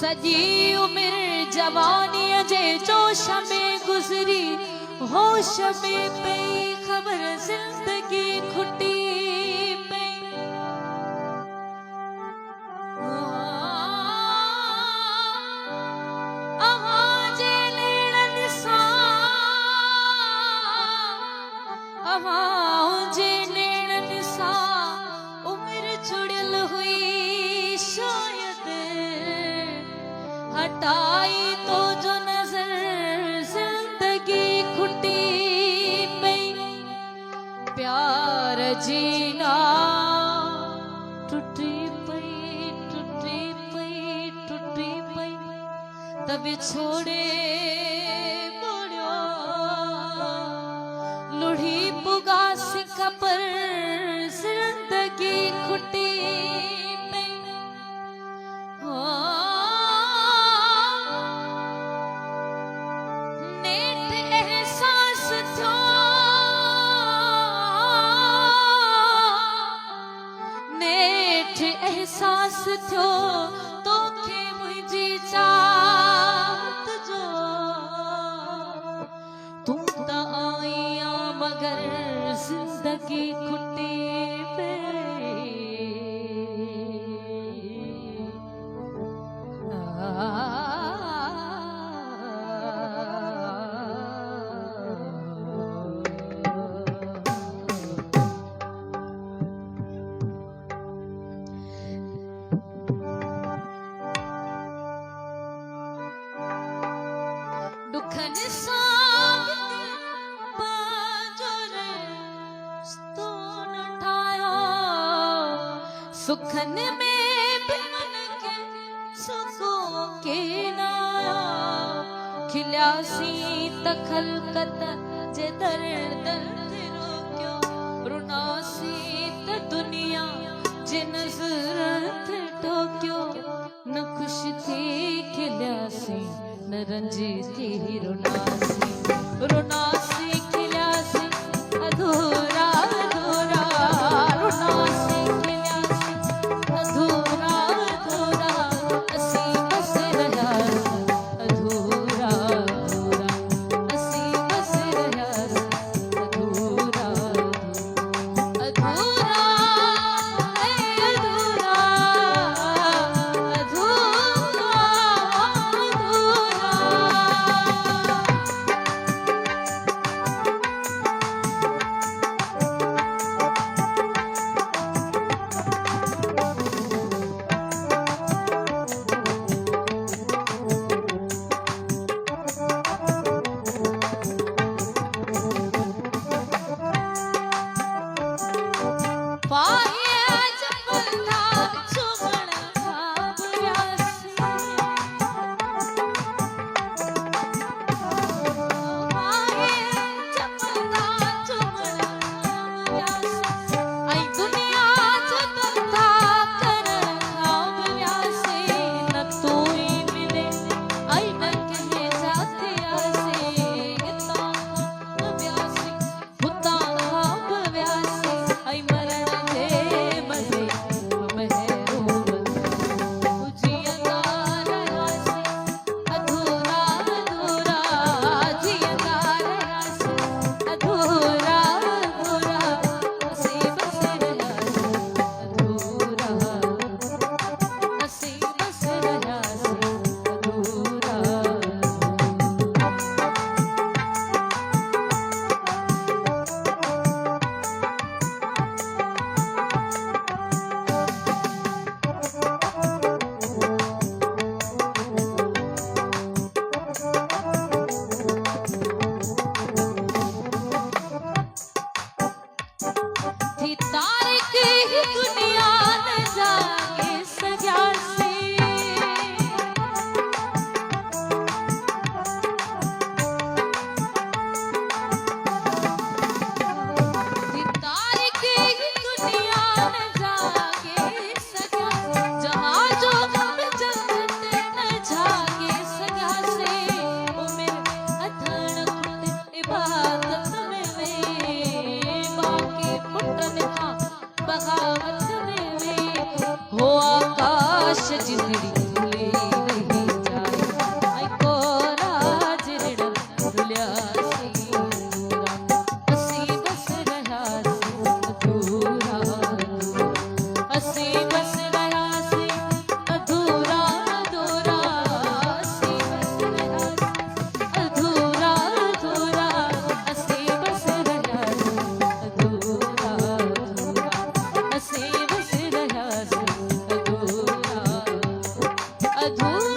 सजी उम्र जवानी अजे जोश में गुजरी, होश में पई खबर जिंदगी खुटी पई। अवाजे लेणन सा, अवाजे लेणन सा उम्र जुड़ियल हुई शायद, हटाई तो जो नजर जिंदगी खुटी पई। प्यार जीना टूटी पई, टूटी पई, टूटी पई। तब छोड़े मोड़ियो लुढ़ी पुगा सिक पर जिंदगी खुटी पई। एहसास थियो तोखे मुझी चाहत जो, तू त आईया मगर जिंदगी खुटी दुखन सुखन में भी मन के सुखों के नाया, खिल्यासी तखलकत जे दर दर्द रोक्यो, रुनासी त दुनिया जे नजरत टोक्यो। न खुश थी खिल्यासी न रंजी थी रुनासी, रुनासी खिल्यासी अधूरा अधूरा, रुनासी खिल्यासी अधूरा अधूरा, असी बस रहा अधूरा अधूरा, असी बस रहा अधूरा अधूरा, अधूरा अधूरा अधूरा। अधूरा